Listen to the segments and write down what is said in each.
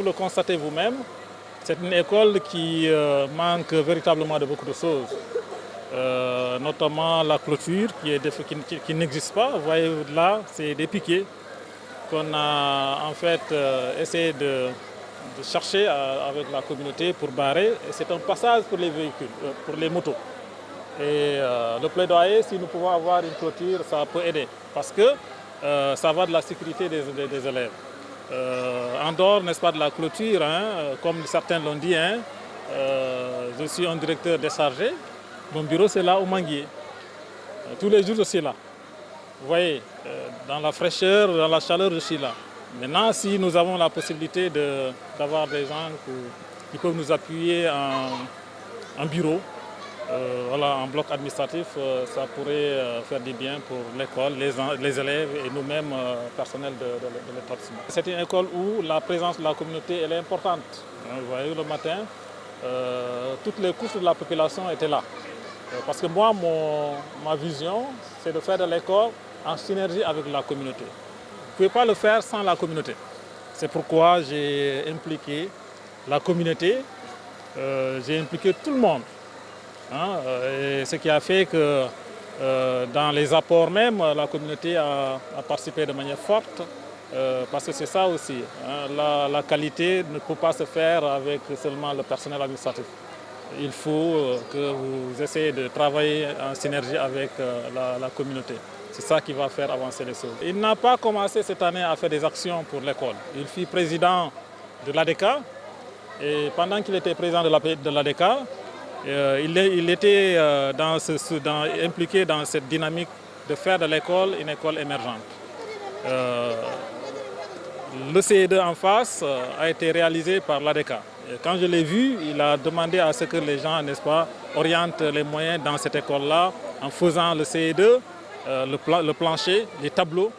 le constatez vous-même, c'est une école qui manque véritablement de beaucoup de choses. Notamment la clôture qui n'existe pas. Vous voyez là, c'est des piquets qu'on a en fait essayé de chercher avec la communauté pour barrer. Et c'est un passage pour les véhicules, pour les motos. Et le plaidoyer, si nous pouvons avoir une clôture, ça peut aider. Parce que ça va de la sécurité des élèves. En dehors, n'est-ce pas, de la clôture, comme certains l'ont dit, je suis un directeur déchargé. Mon bureau, c'est là au Manguier. Tous les jours, je suis là. Vous voyez, dans la fraîcheur, dans la chaleur, je suis là. Maintenant, si nous avons la possibilité d'avoir des gens qui peuvent nous appuyer en bureau, voilà, en bloc administratif, ça pourrait faire du bien pour l'école, les élèves et nous-mêmes, personnels de l'établissement. C'est une école où la présence de la communauté elle est importante. Vous voyez, le matin, toutes les couches de la population étaient là. Parce que moi, ma vision, c'est de faire de l'école en synergie avec la communauté. Vous ne pouvez pas le faire sans la communauté. C'est pourquoi j'ai impliqué la communauté, j'ai impliqué tout le monde. Et ce qui a fait que dans les apports même, la communauté a participé de manière forte, parce que c'est ça aussi. La qualité ne peut pas se faire avec seulement le personnel administratif. Il faut que vous essayez de travailler en synergie avec la communauté. C'est ça qui va faire avancer les choses. Il n'a pas commencé cette année à faire des actions pour l'école. Il fut président de l'ADK et pendant qu'il était président de l'ADK, il était impliqué dans cette dynamique de faire de l'école une école émergente. Le CE2 en face a été réalisé par l'ADK. Quand je l'ai vu, il a demandé à ce que les gens, n'est-ce pas, orientent les moyens dans cette école-là en faisant le CE2, le plancher, les tableaux,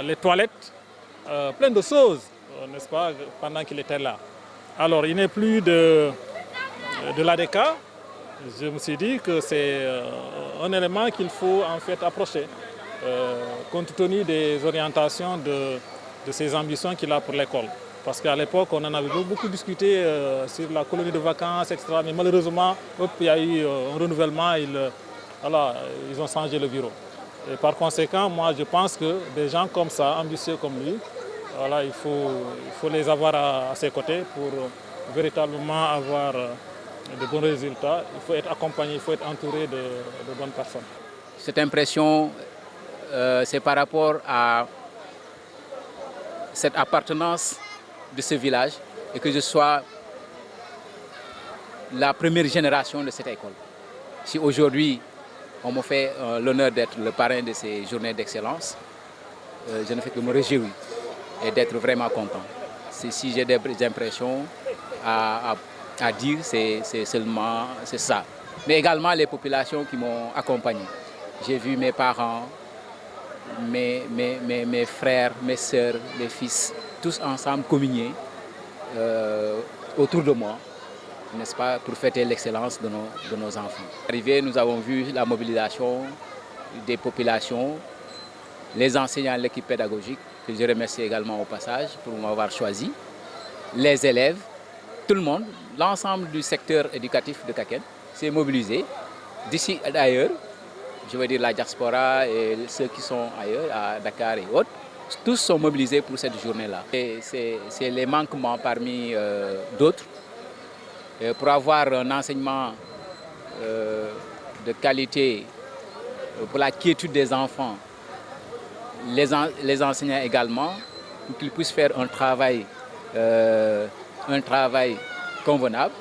les toilettes, plein de choses, n'est-ce pas, pendant qu'il était là. Alors, il n'est plus de l'ADK. Je me suis dit que c'est un élément qu'il faut en fait approcher, compte tenu des orientations de ses ambitions qu'il a pour l'école. Parce qu'à l'époque, on en avait beaucoup discuté sur la colonie de vacances, etc. Mais malheureusement, il y a eu un renouvellement, ils ont changé le bureau. Et par conséquent, moi je pense que des gens comme ça, ambitieux comme lui, voilà, il faut les avoir à ses côtés pour véritablement avoir de bons résultats. Il faut être accompagné, il faut être entouré de bonnes personnes. Cette impression, c'est par rapport à cette appartenance de ce village et que je sois la première génération de cette école. Si aujourd'hui on me fait l'honneur d'être le parrain de ces journées d'excellence, je ne fais que me réjouir et d'être vraiment content. Si j'ai des impressions à dire, c'est seulement ça. Mais également les populations qui m'ont accompagné. J'ai vu mes parents, mes frères, mes sœurs, mes fils, tous ensemble communier autour de moi, n'est-ce pas, pour fêter l'excellence de nos enfants. Arrivé, nous avons vu la mobilisation des populations, les enseignants, l'équipe pédagogique, que je remercie également au passage pour m'avoir choisi, les élèves, tout le monde, l'ensemble du secteur éducatif de Kaken s'est mobilisé, d'ici et d'ailleurs, je veux dire la diaspora et ceux qui sont ailleurs, à Dakar et autres, tous sont mobilisés pour cette journée-là. C'est les manquements parmi d'autres. Pour avoir un enseignement de qualité, pour la quiétude des enfants, les enseignants également, pour qu'ils puissent faire un travail convenable,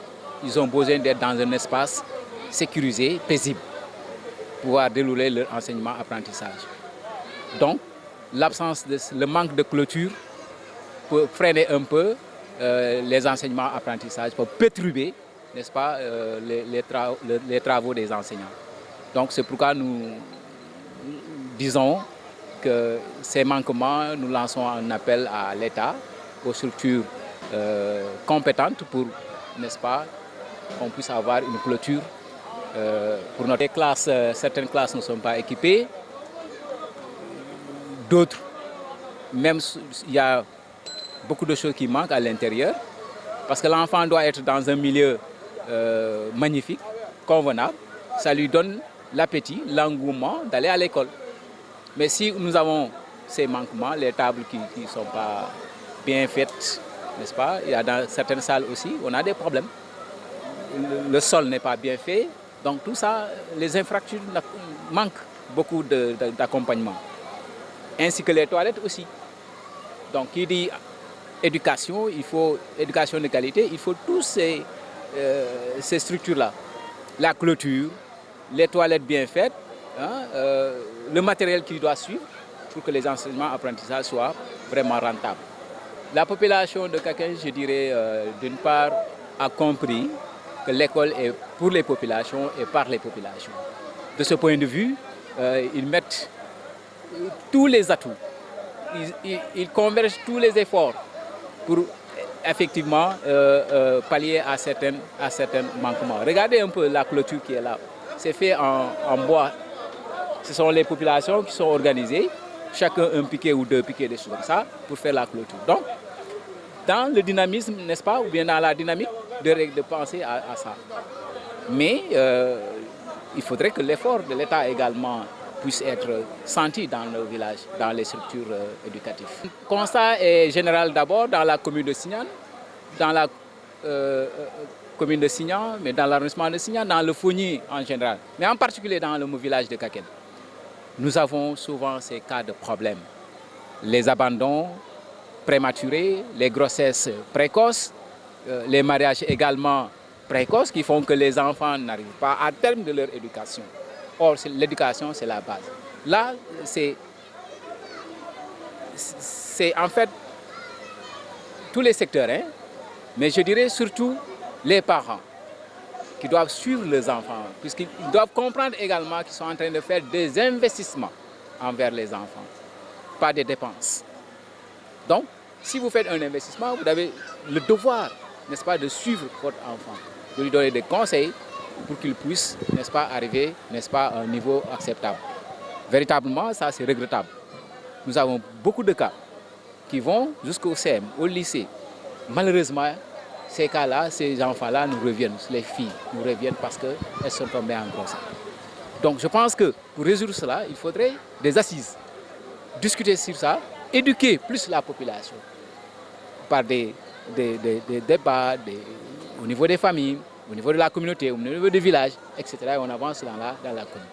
ils ont besoin d'être dans un espace sécurisé, paisible, pour pouvoir dérouler leur enseignement-apprentissage. Donc, le manque de clôture peut freiner un peu les enseignements-apprentissages, peut perturber, n'est-ce pas, les travaux des enseignants. Donc, c'est pourquoi nous disons que ces manquements, nous lançons un appel à l'État, aux structures compétentes pour, n'est-ce pas, qu'on puisse avoir une clôture pour notre classe. Certaines classes ne sont pas équipées, d'autres, même il y a beaucoup de choses qui manquent à l'intérieur, parce que l'enfant doit être dans un milieu magnifique, convenable. Ça lui donne l'appétit, l'engouement d'aller à l'école. Mais si nous avons ces manquements, les tables qui ne sont pas bien faites, n'est-ce pas? Il y a dans certaines salles aussi, on a des problèmes. Le sol n'est pas bien fait, donc tout ça, les infrastructures manquent beaucoup d'accompagnement. Ainsi que les toilettes aussi. Donc qui dit éducation, il faut éducation de qualité, il faut tous ces structures-là. La clôture, les toilettes bien faites, hein, le matériel qui doit suivre pour que les enseignements apprentissages soient vraiment rentables. La population de Kaken, je dirais, d'une part, a compris que l'école est pour les populations et par les populations. De ce point de vue, ils mettent tous les atouts, ils convergent tous les efforts pour effectivement pallier à certains manquements. Regardez un peu la clôture qui est là. C'est fait en bois. Ce sont les populations qui sont organisées, chacun un piquet ou deux piquets, des choses comme ça, pour faire la clôture. Donc, dans le dynamisme, n'est-ce pas, ou bien dans la dynamique, de penser à ça. Mais il faudrait que l'effort de l'État également puisse être senti dans le village, dans les structures éducatives. Le constat est général d'abord dans la commune de Signan, dans la commune de Signan, mais dans l'arrondissement de Signan, dans le Fogny en général, mais en particulier dans le village de Kaken. Nous avons souvent ces cas de problèmes. Les abandons prématurés, les grossesses précoces, les mariages également précoces qui font que les enfants n'arrivent pas à terme de leur éducation. Or, l'éducation, c'est la base. Là, c'est en fait tous les secteurs, hein, mais je dirais surtout les parents qui doivent suivre les enfants, puisqu'ils doivent comprendre également qu'ils sont en train de faire des investissements envers les enfants, pas des dépenses. Donc, si vous faites un investissement, vous avez le devoir, n'est-ce pas, de suivre votre enfant, de lui donner des conseils pour qu'il puisse, n'est-ce pas, arriver, n'est-ce pas, à un niveau acceptable. Véritablement, ça c'est regrettable. Nous avons beaucoup de cas qui vont jusqu'au CM, au lycée. Malheureusement, ces cas-là, ces enfants-là nous reviennent, les filles nous reviennent parce qu'elles sont tombées en grossesse. Donc je pense que pour résoudre cela, il faudrait des assises, discuter sur ça, éduquer plus la population par des débats au niveau des familles, au niveau de la communauté, au niveau des villages, etc. Et on avance dans la commune.